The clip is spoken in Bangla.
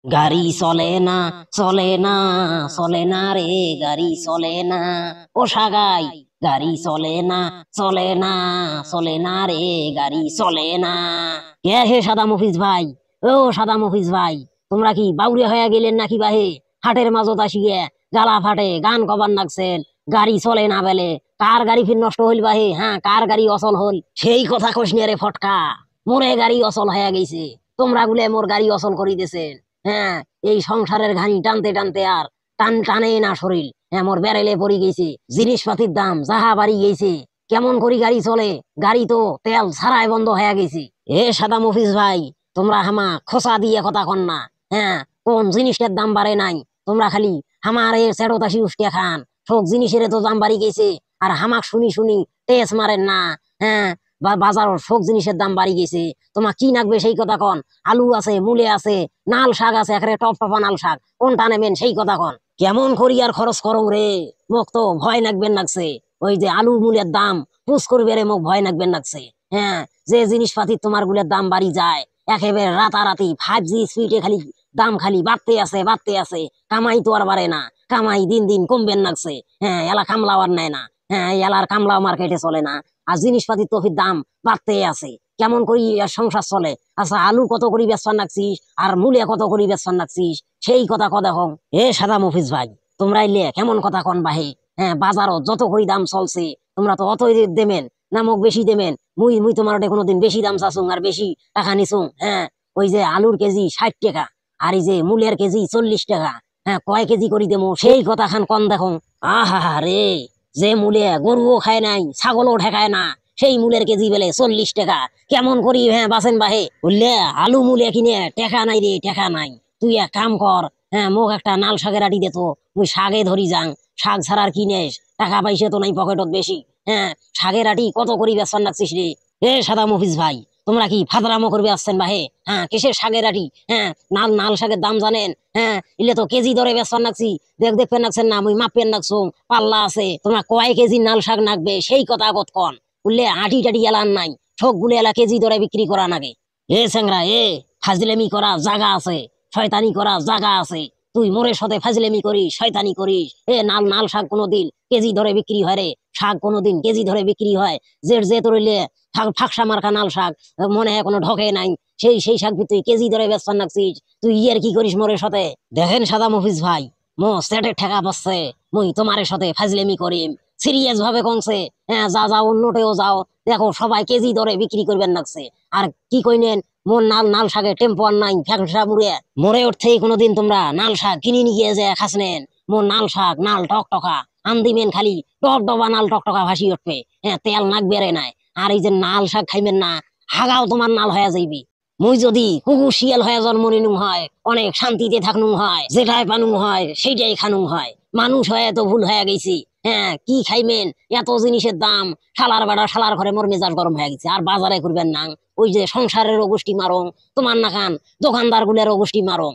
গাড়ি চলে না, চলে না, চলে না রে, গাড়ি চলে না। ও সাগাই, গাড়ি চলে না, চলে না, চলে না রে, গাড়ি চলে না। কে হে সাদা মফিজ ভাই? ও সাদা মফিজ ভাই, তোমরা কি বাউরে হয়ে গেলেন নাকি বাহে? হাটের মাজত আসিয়ে গালা ফাটে গান কবার নাকছেন, গাড়ি চলে না বেলে। কার গাড়ি ফির নষ্ট হইল বাহে? হ্যাঁ, কার গাড়ি অচল হল সেই কথা কইসনি রে ফটকা। মোরে গাড়ি অচল হয়ে গেছে, তোমরা গুলে মোর গাড়ি অচল করি দিছেন। হ্যাঁ, এই সংসারের ঘানি টানতে টানতে আর টানে না শরীর। হ্যাঁ, মোর বেড়েলে পড়ি গেছে, জিনিসপাতির দাম যাহা বাড়ি গেছে। কেমন করি গাড়ি চলে? গাড়ি তো তেল ছাড়াই বন্ধ হয়ে গেছে। এ সাদা মফিজ ভাই, তোমরা হামা খোসা দিয়ে কথা কন না। হ্যাঁ, কোন জিনিসের দাম বাড়ে নাই? তোমরা খালি হামার এ চেড়োতাসি উষ্টিয়া খান। সব জিনিসের তো দাম বাড়ি গেছে, আর হামাক শুনি শুনি টেস মারেন না। হ্যাঁ, বাজার সব জিনিসের দাম বাড়ি গেছে। তোমার কি নাকবে সেই কথা কন। আলু আছে, মূলে আছে, নাল শাক আছে, একেবারে টপ টপা নাল শাক, কোনটা নেবেন সেই কথা কন। কেমন করি আর খরচ করং রে? মোক তো ভয় নাকবেন নাকছে। ওই যে আলু মূলের দাম পুষ করবে রে, মোক ভয় নাকবেন নাকছে। হ্যাঁ, যে জিনিসপাতি তোমার গুলের দাম বাড়ি যায় একেবারে রাতারাতি 5G স্পিডে, খালি দাম খালি বাড়তে আছে বাড়তে আছে। কামাই তো আর বাড়ে না, কামাই দিন দিন কমবেন নাকছে। হ্যাঁ, এলা কামলাও আর নেয় না। হ্যাঁ, এলার কামলাও মার্কেটে চলে না, আর জিনিসপাতির তো ফির দাম বাড়তে আছে। কেমন করি আর সংসার চলে? আচ্ছা, আলু কত করি বেচবার নাকছিস, আর মূলে কত করি বেচবার নাকছিস সেই কথা কদা হং। এ সাদা মফিজ ভাই, তোমরা ইলে কেমন কথা কন বাহে? হ্যাঁ, বাজারত যত করি দাম চলছে তোমরা তো অতই দেবেন না, মোক বেশি দেবেন। মুই মুই তোমার কোনোদিন বেশি দাম চাচুং আর বেশি টাকা নিছুং? হ্যাঁ, ওই যে আলুর কেজি 60 টাকা, আর এই যে মূলের কেজি 40 টাকা। হ্যাঁ, কয় কেজি করি দেবো সেই কথা খান কন দেখো। আহা রে, যে মূলে গরুও খায় নাই, ছাগলও ঠেকায় না, সেই মূলের কেজি বেলে 40 টাকা। কেমন করি হ্যাঁ বাসেন বাহে? বললে আলু মূলে কিনে টেকা নাই রে, টেকা নাই। তুই এক কাম কর, হ্যাঁ, মোক একটা নাল শাকের আটি দে তো, মুই শাকে ধরি যাং। শাক ছাড়ার কিনেস, টাকা পাইছে তো নাই পকেটত বেশি। হ্যাঁ, শাকের আটি কত করি বেচবার নাকছিস রে? এ সাদা মফিজ ভাই, তোমরা কি ফাদরামো করবে আসছেন বাহে? হ্যাঁ, কিসের শাকের আটি? হ্যাঁ, নাল নাল শাকের দাম জানেন? হ্যাঁ, ইলে তো কেজি ধরে বেচবার নাকছি। দেখবেন নাকছেন না, মুই মাপেন নাকছো, পাল্লা আছে। তোমরা কয় কেজি নাল শাক নাকবে সেই কথা আগত কন। বললে আটি টাটি এলান নাই, সব গুলো এলা কেজি ধরে বিক্রি করা নাগে। এ স্যাংরা, এ ফাজলেমি করা জায়গা আছে, শয়তানি করা জায়গা আছে। তুই মোরের সাথে ফাজলেমি করিস, শয়তানি করিস। এ নাল নাল শাক কোনোদিন কেজি ধরে বিক্রি হয় রে? শাক কোনোদিন কেজি ধরে বিক্রি হয়? যে তোরলে ফাঁকসা মার্কা নাল শাক মনে হয় কোনো ঢকে নাই, সেই শাক তুই কেজি ধরে বেচবার নাকছিস। তুই ইয়ার কি করিস মোরের সাথে? দেখেন সাদা মফিজ ভাই, মো সেটের ঠেকা পাচ্ছে, মুই তোমার সাথে ফাজলেমি করিম সিরিয়াস ভাবে কংছে। হ্যাঁ, যা যাও অন্যটেও যাও, দেখো সবাই কেজি ধরে বিক্রি করবেন নাকছে। আর কি কইনেন, মোর নাল নাল শাকে টেম্পো আর নাই, ফ্যাকসা মুড়ে মরে উঠতে কোনোদিন তোমরা নাল শাক কিনে নিয়ে যে খাসনেন? মোর নাল শাক নাল টকটকা আন্দিমেন, খালি টক ডবা নাল টকটকা ভাসি উঠবে। হ্যাঁ, তেল নাক বেড়ে নাই। আর এই যে নাল শাক খাইবেন না, হাগাও তোমার নাল হয়ে যাইবি। মুই যদি কুকুর শিয়াল হয়ে জন্ম নিনুম হয়, অনেক শান্তিতে থাকনুম হয়, যেটাই পানুম হয় সেইটাই খানুম হয়। মানুষ হয়ে তো ভুল হয়ে গেছি। হ্যাঁ, কি খাইবেন? এত জিনিসের দাম, শালার বেড়া শালার ঘরে মোর মেজাজ গরম হয়ে গেছে। আর বাজারে করবেন না, ওই যে সংসারের গোষ্ঠী মারং, তোমার না খান দোকানদার গুলের গোষ্ঠী মারং।